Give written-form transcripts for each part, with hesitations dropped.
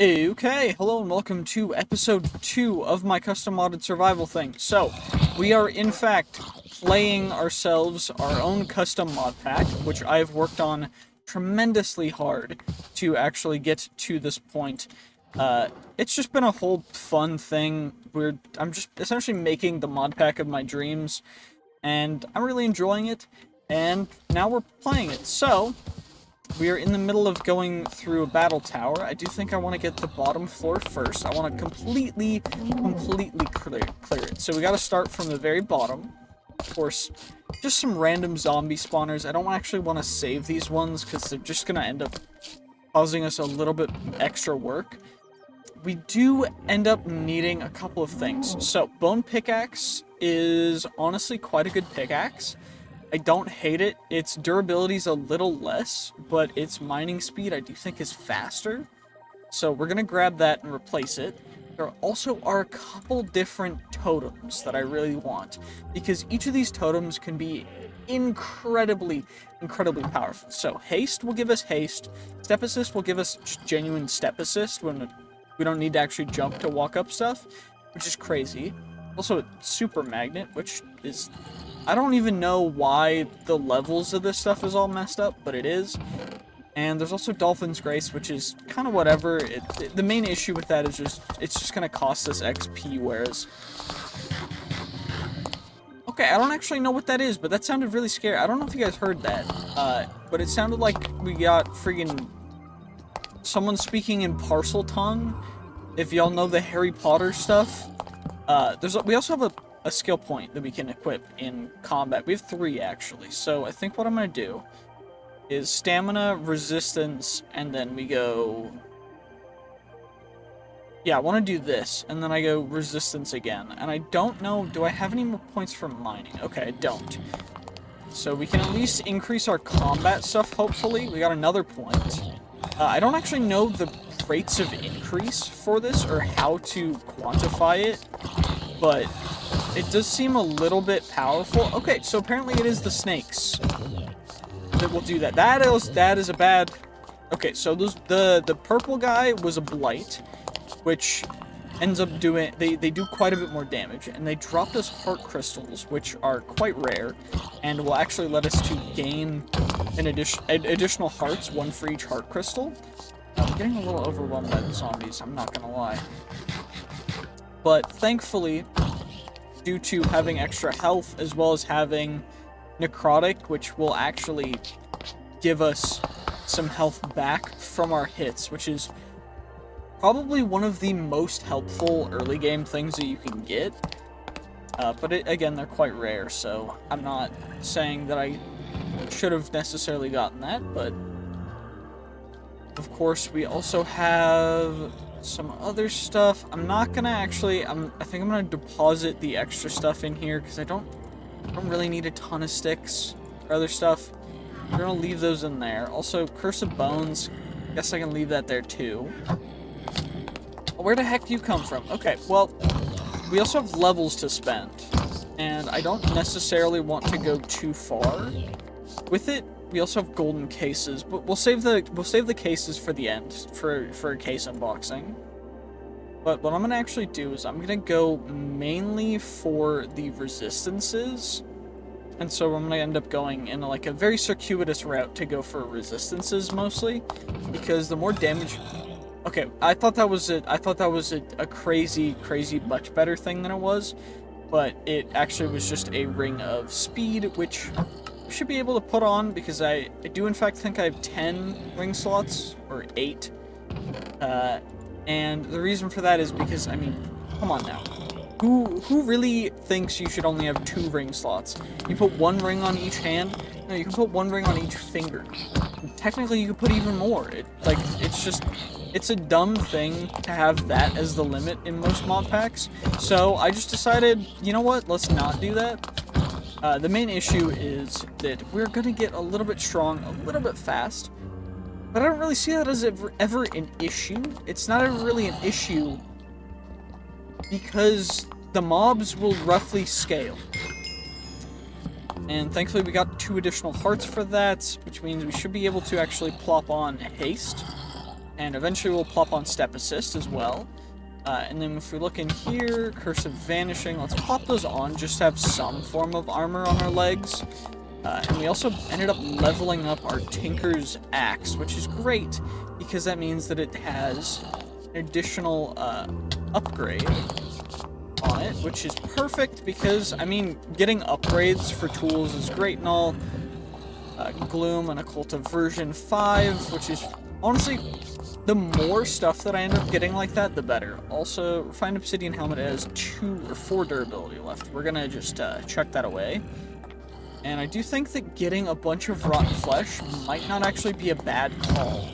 Okay, hello and welcome to episode 2 of my custom modded survival thing. So, we are in fact playing ourselves our own custom mod pack, which I've worked on tremendously hard to actually get to this point. It's just been a whole fun thing. I'm just essentially making the mod pack of my dreams, and I'm really enjoying it, and now we're playing it. So, we are in the middle of going through a battle tower. I do think I want to get the bottom floor first. I want to completely clear it. So we got to start from the very bottom. Of course, just some random zombie spawners. I don't actually want to save these ones because they're just going to end up causing us a little bit extra work. We do end up needing a couple of things. So, bone pickaxe is honestly quite a good pickaxe. I don't hate it. Its durability is a little less, but its mining speed I do think is faster. So we're going to grab that and replace it. There also are a couple different totems that I really want, because each of these totems can be incredibly powerful. So haste will give us haste. Step assist will give us just genuine step assist when we don't need to actually jump to walk up stuff, which is crazy. Also a super magnet, which is... I don't even know why the levels of this stuff is all messed up, but it is. And there's also Dolphin's Grace, which is kind of whatever. The main issue with that is just, it's just going to cost us XP, whereas... Okay, I don't actually know what that is, but that sounded really scary. I don't know if you guys heard that, but it sounded like we got friggin' someone speaking in parcel tongue. If y'all know the Harry Potter stuff. We also have a skill point that we can equip in combat. We have 3 actually. So I think what I'm going to do is stamina, resistance, and then we go... Yeah, I want to do this, and then I go resistance again. And I don't know, do I have any more points for mining? Okay, I don't. So we can at least increase our combat stuff, hopefully. We got another point. I don't actually know the rates of increase for this, or how to quantify it, but... it does seem a little bit powerful. Okay, so apparently it is the snakes that will do that. That is a bad... Okay, so the purple guy was a blight, which ends up doing... They do quite a bit more damage, and they dropped us heart crystals, which are quite rare, and will actually let us to gain an additional hearts, 1 for each heart crystal. I'm getting a little overwhelmed by the zombies, I'm not gonna lie. But thankfully... due to having extra health, as well as having necrotic, which will actually give us some health back from our hits, which is probably one of the most helpful early game things that you can get. But again, they're quite rare, so I'm not saying that I should have necessarily gotten that, but of course we also have some other stuff. I'm not gonna actually, I think I'm gonna deposit the extra stuff in here, because I don't really need a ton of sticks or other stuff. I'm gonna leave those in there. Also, Curse of Bones, I guess I can leave that there too. Where the heck do you come from? Okay, well, we also have levels to spend, and I don't necessarily want to go too far with it. We also have golden cases, but we'll save the cases for the end, for a case unboxing. But what I'm gonna actually do is I'm gonna go mainly for the resistances, and so I'm gonna end up going in like a very circuitous route to go for resistances mostly, because the more damage. Okay, I thought that was a crazy much better thing than it was, but it actually was just a ring of speed, which should be able to put on, because I do in fact think I have 10 ring slots, or 8, and the reason for that is because, I mean, come on now, who really thinks you should only have 2 ring slots? You put 1 ring on each hand? No, you can put 1 ring on each finger. And technically you could put even more. It's a dumb thing to have that as the limit in most mod packs, so I just decided, you know what, let's not do that. The main issue is that we're going to get a little bit strong, a little bit fast, but I don't really see that as ever an issue. It's not ever really an issue because the mobs will roughly scale. And thankfully we got 2 additional hearts for that, which means we should be able to actually plop on haste. And eventually we'll plop on Step Assist as well. And then if we look in here, Curse of Vanishing, let's pop those on just to have some form of armor on our legs. And we also ended up leveling up our Tinker's Axe, which is great because that means that it has an additional upgrade on it, which is perfect because, I mean, getting upgrades for tools is great and all. Gloom and Occult version 5, which is honestly, the more stuff that I end up getting like that, the better. Also, Refined Obsidian Helmet has 2 or 4 durability left. We're gonna just check that away. And I do think that getting a bunch of rotten flesh might not actually be a bad call.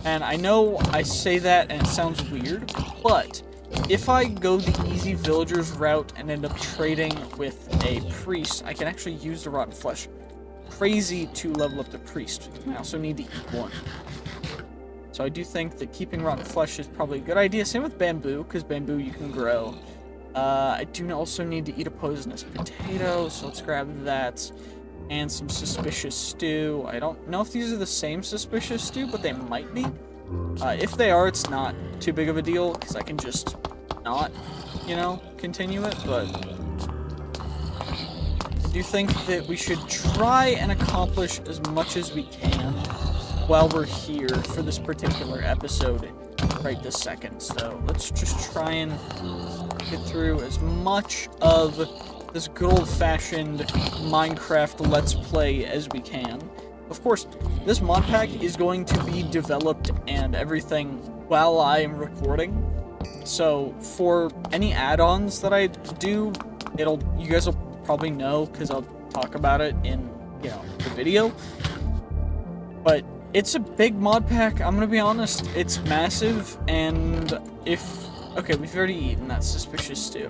And I know I say that and it sounds weird, but if I go the easy villagers route and end up trading with a priest, I can actually use the rotten flesh crazy to level up the priest. I also need to eat 1. So I do think that keeping rotten flesh is probably a good idea. Same with bamboo, because bamboo you can grow. I do also need to eat a poisonous potato, so let's grab that. And some suspicious stew. I don't know if these are the same suspicious stew, but they might be. If they are, it's not too big of a deal, because I can just not, you know, continue it, but I do think that we should try and accomplish as much as we can while we're here for this particular episode right this second. So let's just try and get through as much of this good old-fashioned Minecraft Let's Play as we can. Of course, this mod pack is going to be developed and everything while I am recording. So for any add-ons that I do, you guys will probably know because I'll talk about it in, you know, the video. But it's a big mod pack, I'm gonna be honest, it's massive, and okay, we've already eaten that suspicious stew.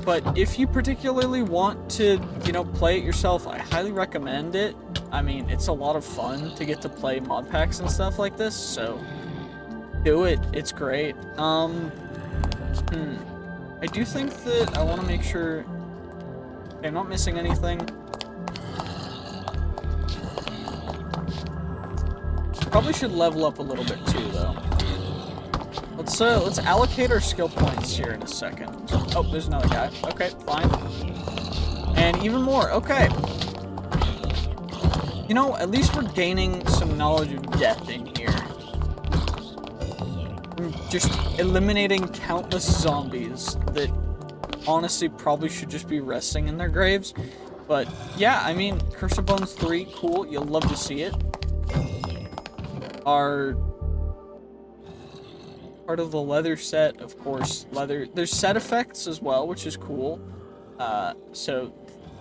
But if you particularly want to, you know, play it yourself, I highly recommend it. I mean, it's a lot of fun to get to play mod packs and stuff like this, so do it, it's great. I do think that I want to make sure, okay, I'm not missing anything. Probably should level up a little bit too, though. Let's allocate our skill points here in a second. Oh, there's another guy. Okay, fine. And even more. Okay. You know, at least we're gaining some knowledge of death in here. I'm just eliminating countless zombies that honestly probably should just be resting in their graves. But yeah, I mean, Curse of Bones 3, cool. You'll love to see it. Are part of the leather set, of course. There's set effects as well, which is cool. So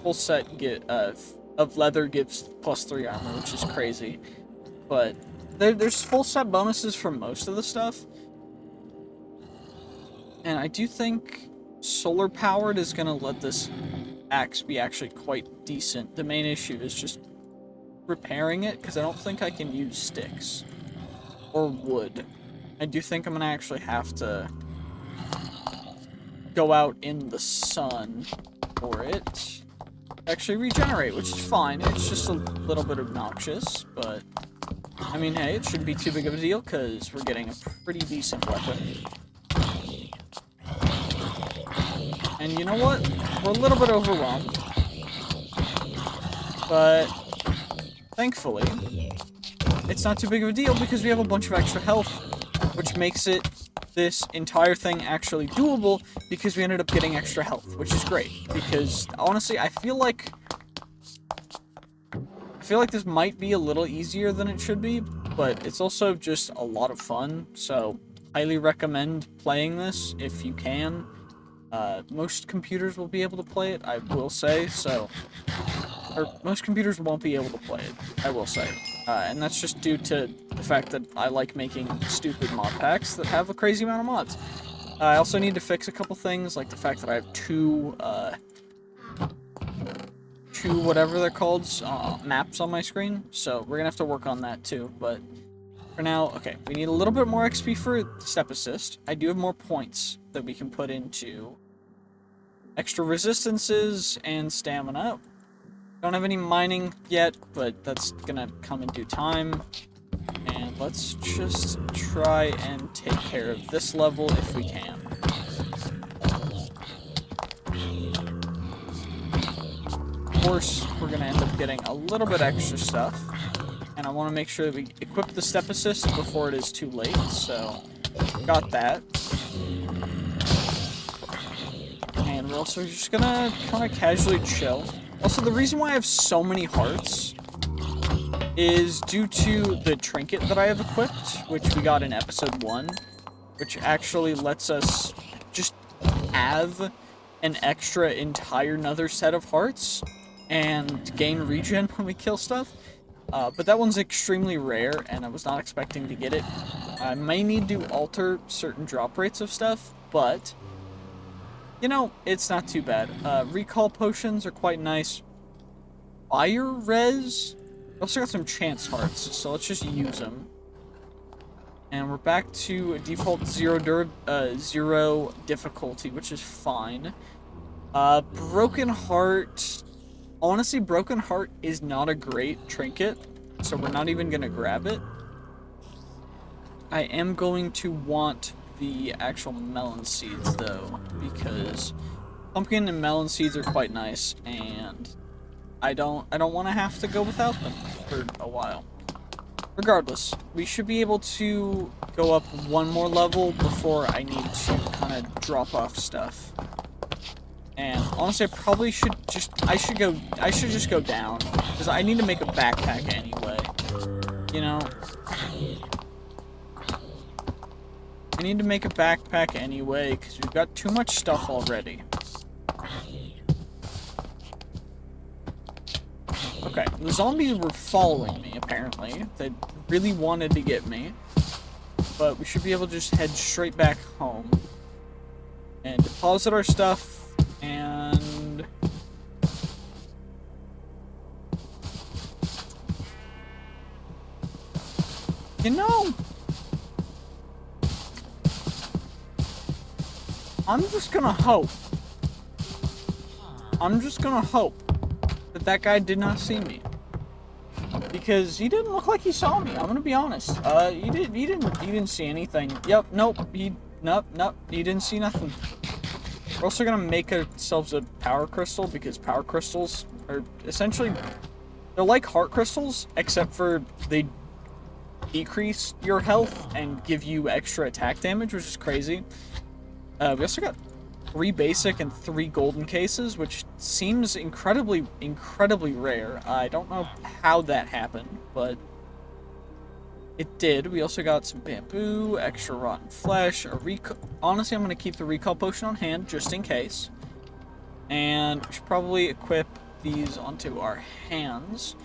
full set of leather gives +3 armor, which is crazy. But there's full set bonuses for most of the stuff. And I do think solar powered is gonna let this axe be actually quite decent. The main issue is just repairing it, because I don't think I can use sticks or wood. I do think I'm gonna actually have to go out in the sun for it. Actually regenerate, which is fine. It's just a little bit obnoxious, but I mean, hey, it shouldn't be too big of a deal because we're getting a pretty decent weapon. And you know what? We're a little bit overwhelmed, but thankfully, it's not too big of a deal because we have a bunch of extra health, which makes this entire thing actually doable because we ended up getting extra health, which is great. Because honestly, I feel like this might be a little easier than it should be, but it's also just a lot of fun. So, highly recommend playing this if you can. Most computers will be able to play it, I will say. Or most computers won't be able to play it, I will say. And that's just due to the fact that I like making stupid mod packs that have a crazy amount of mods. I also need to fix a couple things, like the fact that I have two whatever they're called, maps on my screen. So we're gonna have to work on that too, but for now, okay, we need a little bit more XP for Step Assist. I do have more points that we can put into extra resistances and stamina. Don't have any mining yet, but that's gonna come in due time. And let's just try and take care of this level if we can. Of course, we're going to end up getting a little bit extra stuff. And I want to make sure that we equip the step assist before it is too late, so got that. And we're also just going to kind of casually chill. Also, the reason why I have so many hearts is due to the trinket that I have equipped, which we got in episode 1, which actually lets us just have an extra entire another set of hearts and gain regen when we kill stuff. But that one's extremely rare, and I was not expecting to get it. I may need to alter certain drop rates of stuff, but, you know, it's not too bad. Recall potions are quite nice. Fire res? We also got some chance hearts, so let's just use them. And we're back to a default zero difficulty, which is fine. Broken Heart. Honestly, Broken Heart is not a great trinket, so we're not even going to grab it. I am going to want the actual melon seeds, though, because pumpkin and melon seeds are quite nice, and I don't want to have to go without them for a while. Regardless, we should be able to go up one more level before I need to kind of drop off stuff. And honestly, I probably should just, I should just go down, because I need to make a backpack anyway, you know? I need to make a backpack anyway, because we've got too much stuff already. Okay, the zombies were following me, apparently. They really wanted to get me. But we should be able to just head straight back home. And deposit our stuff, and... You know... I'm just gonna hope. That guy did not see me, because he didn't look like he saw me. I'm gonna be honest. He didn't see anything. Yep, nope. He didn't see nothing. We're also gonna make ourselves a power crystal, because power crystals are essentially, they're like heart crystals, except for they decrease your health and give you extra attack damage, which is crazy. We also got 3 basic and 3 golden cases, which seems incredibly rare. I don't know how that happened, but it did. We also got some bamboo, extra rotten flesh, honestly, I'm going to keep the recall potion on hand, just in case. And we should probably equip these onto our hands,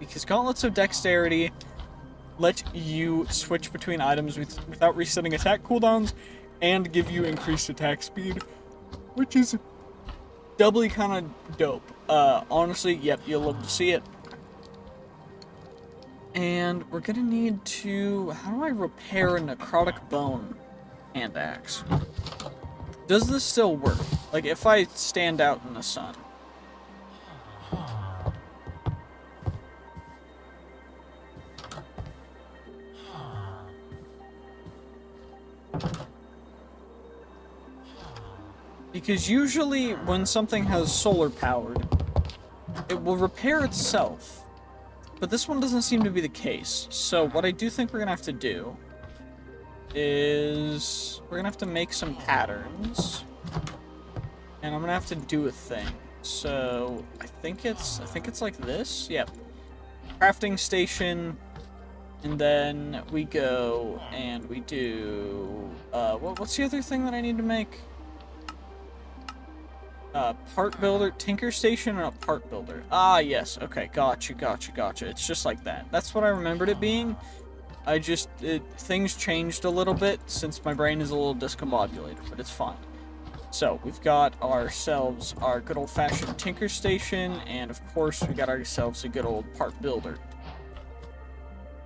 because Gauntlets of Dexterity let you switch between items without resetting attack cooldowns, and give you increased attack speed, which is doubly kind of dope. Honestly, yep, you'll love to see it. And we're gonna need to... How do I repair a necrotic bone hand axe? Does this still work? Like, if I stand out in the sun? Because usually when something has solar powered, it will repair itself. But this one doesn't seem to be the case. So what I do think we're gonna have to do is we're gonna have to make some patterns. And I'm gonna have to do a thing. So I think it's like this. Yep. Crafting station, and then we go and we do what's the other thing that I need to make? Part builder, tinker station, and a part builder. Ah, yes. Okay, gotcha. It's just like that. That's what I remembered it being. Things changed a little bit since my brain is a little discombobulated, but it's fine. So, we've got ourselves our good old-fashioned tinker station, and of course, we got ourselves a good old part builder.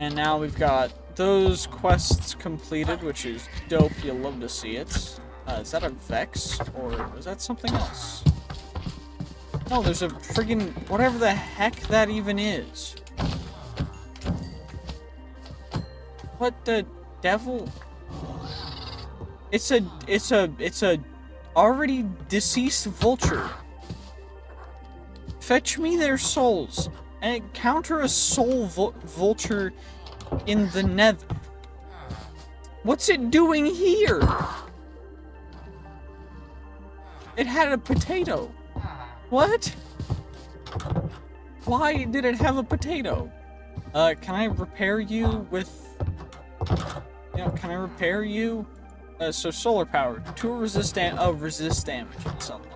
And now we've got those quests completed, which is dope. You'll love to see it. Is that a Vex, or is that something else? No, there's a friggin' whatever the heck that even is. What the devil? It's a already deceased vulture. Fetch me their souls and encounter a soul vulture in the nether. What's it doing here? It had a potato. What? Why did it have a potato? Can I repair you with... You know, can I repair you? So solar power. Tool resist damage and something.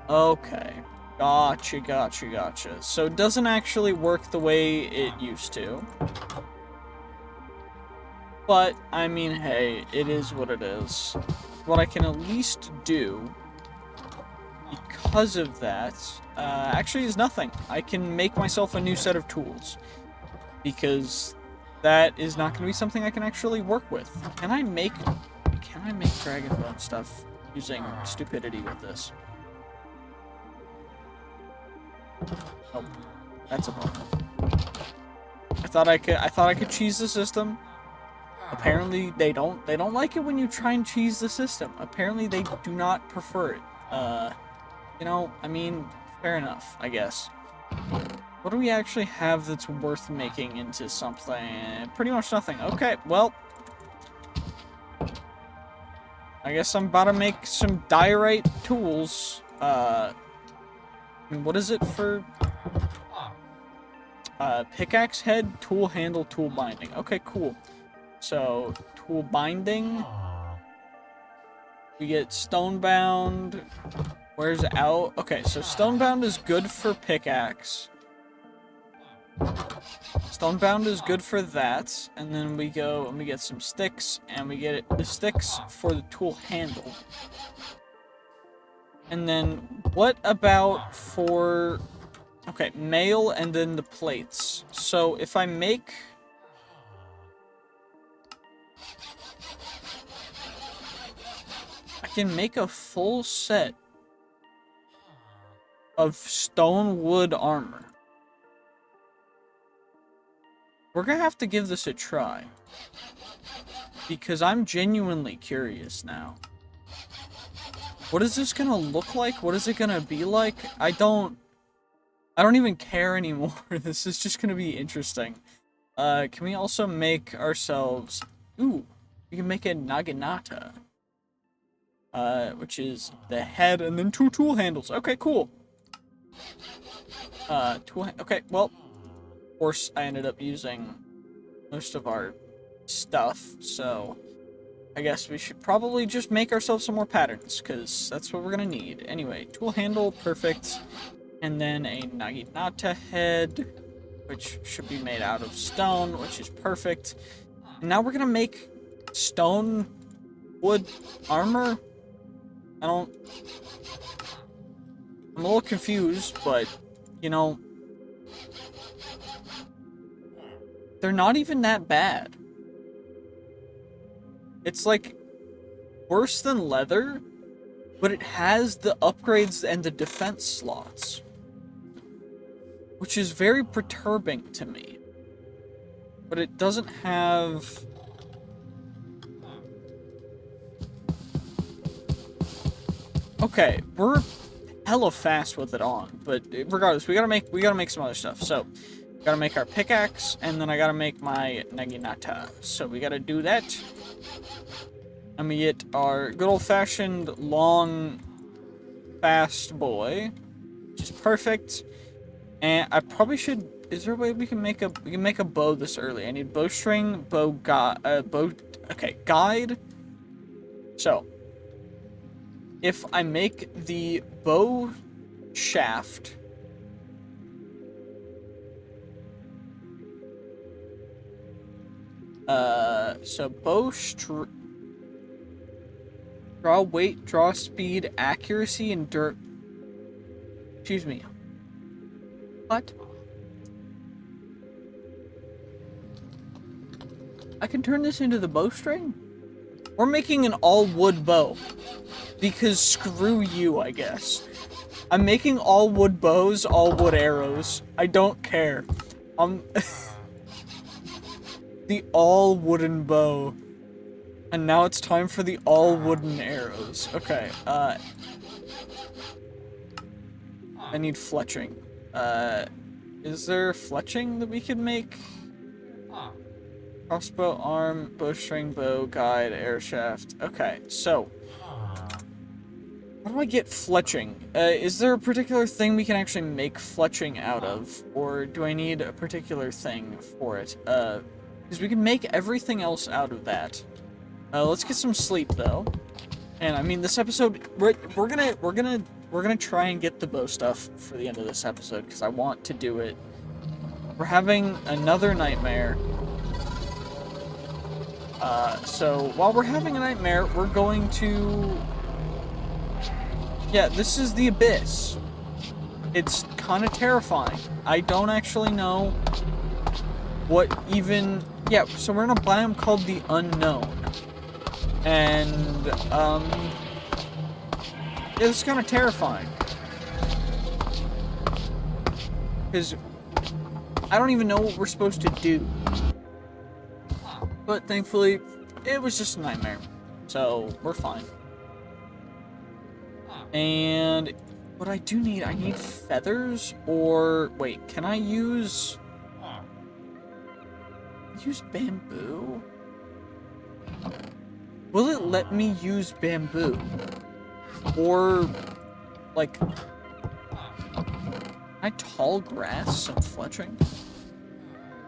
Okay. Gotcha. So it doesn't actually work the way it used to. But, I mean, hey, it is what it is. What I can at least do, because of that, actually is nothing. I can make myself a new set of tools. Because that is not going to be something I can actually work with. Can I make dragon bone stuff using stupidity with this? Oh, that's a bummer. I thought I could cheese the system. Apparently they don't like it when you try and cheese the system. Apparently they do not prefer it. You know, I mean, fair enough, I guess. What do we actually have that's worth making into something? Pretty much nothing. Okay, well, I guess I'm about to make some diorite tools. I mean, what is it for? Pickaxe head, tool handle, tool binding. Okay, cool. So, tool binding. We get stonebound. Where's out? Okay, so stonebound is good for pickaxe. Stonebound is good for that. And then we go and we get some sticks. And we get the sticks for the tool handle. And then what about for... Okay, mail and then the plates. So if I make... I can make a full set of stone wood armor. We're gonna have to give this a try. Because I'm genuinely curious now. What is this gonna look like? What is it gonna be like? I don't even care anymore. This is just gonna be interesting. Can we also make ourselves... Ooh, we can make a naginata. Which is the head and then 2 tool handles. Okay, cool. Okay, well, of course I ended up using most of our stuff, so I guess we should probably just make ourselves some more patterns, because that's what we're gonna need. Anyway, tool handle, perfect. And then a naginata head, which should be made out of stone, which is perfect. And now we're gonna make stone wood armor. I'm a little confused, but, you know, they're not even that bad. It's, like, worse than leather, but it has the upgrades and the defense slots, which is very perturbing to me. But it doesn't have... Okay, we're hella fast with it on, but regardless, we gotta make some other stuff. So, we gotta make our pickaxe, and then I gotta make my naginata. So we gotta do that. And we get our good old-fashioned long, fast boy, which is perfect. And I probably should. Is there a way we can make a bow this early? I need bowstring, guide. So, if I make the bow shaft, so draw weight, draw speed, accuracy, and excuse me. What? I can turn this into the bowstring? We're making an all-wood bow. Because screw you, I guess. I'm making all wood bows, all wood arrows. I don't care. The the all wooden bow. And now it's time for the all wooden arrows. Okay, I need fletching. Is there fletching that we could make? Crossbow arm, bowstring, bow, guide, air shaft. Okay, so how do I get fletching? Is there a particular thing we can actually make fletching out of? Or do I need a particular thing for it? Because we can make everything else out of that. Let's get some sleep though. And I mean, this episode, we're gonna try and get the bow stuff for the end of this episode because I want to do it. We're having another nightmare. So while we're having a nightmare, we're going to... Yeah, this is the Abyss. It's kind of terrifying. I don't actually know what even... Yeah, so we're in a biome called the Unknown. And, it's kind of terrifying. Because I don't even know what we're supposed to do. But thankfully, it was just a nightmare. So, we're fine. And what I do need, I need feathers, or... Wait, can I use bamboo? Will it let me use bamboo? Or, like... Can I tall grass some fletching?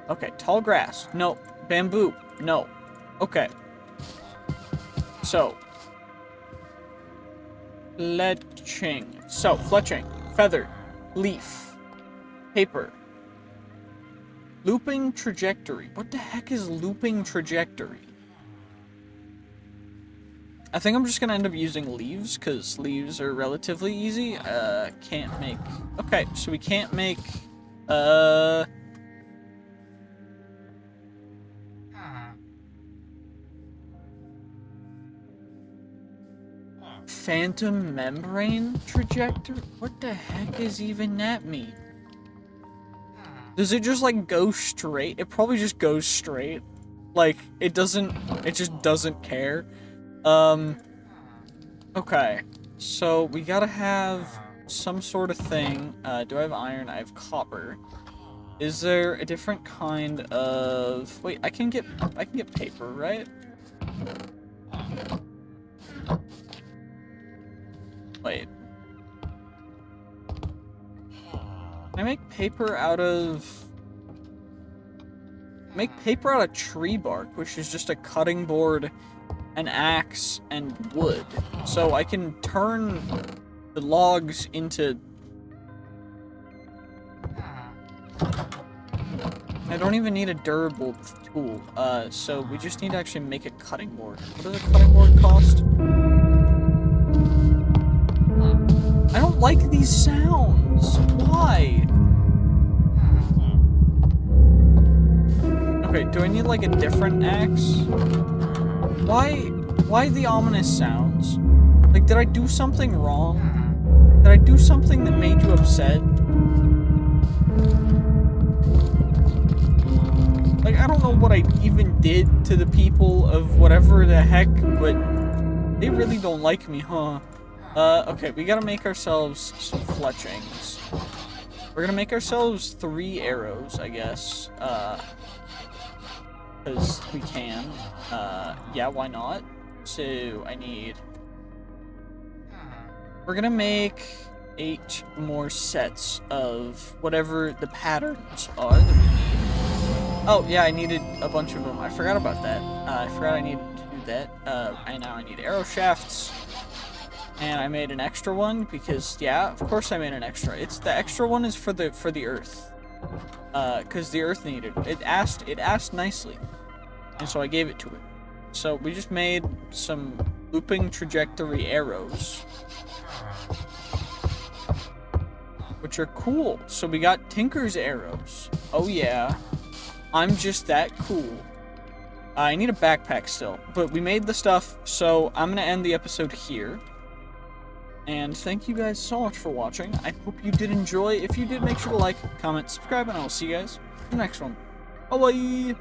Okay, tall grass. No. Bamboo. No. Okay. So. Fletching. So, fletching. Feather. Leaf. Paper. Looping trajectory. What the heck is looping trajectory? I think I'm just gonna end up using leaves, because leaves are relatively easy. Can't make... Okay, so we can't make... Phantom membrane trajectory? What the heck is even that mean? Does it just, like, go straight? It probably just goes straight. Like, it just doesn't care. Okay. So, we gotta have some sort of thing. Do I have iron? I have copper. Is there a different kind of... Wait, I can get paper, right? Wait. Can I make paper out of... Make paper out of tree bark, which is just a cutting board, an axe, and wood. So I can turn the logs into... I don't even need a durable tool. So we just need to actually make a cutting board. What does a cutting board cost? I don't like these sounds. Why? Okay, do I need like a different axe? Why the ominous sounds? Like, did I do something wrong? Did I do something that made you upset? Like, I don't know what I even did to the people of whatever the heck, but they really don't like me, huh? Okay, we gotta make ourselves some fletchings. We're gonna make ourselves 3 arrows, I guess. Because we can. Yeah, why not? So, I need... We're gonna make 8 more sets of whatever the patterns are that we need. Oh, yeah, I needed a bunch of them. I forgot about that. I forgot I needed to do that. I need arrow shafts. And I made an extra one because, yeah, of course I made an extra. The extra one is for the earth. Because the earth needed it. It asked nicely. And so I gave it to it. So we just made some looping trajectory arrows. Which are cool. So we got Tinker's arrows. Oh yeah. I'm just that cool. I need a backpack still. But we made the stuff, so I'm going to end the episode here. And thank you guys so much for watching. I hope you did enjoy. If you did, make sure to like, comment, subscribe, and I will see you guys in the next one. Bye-bye!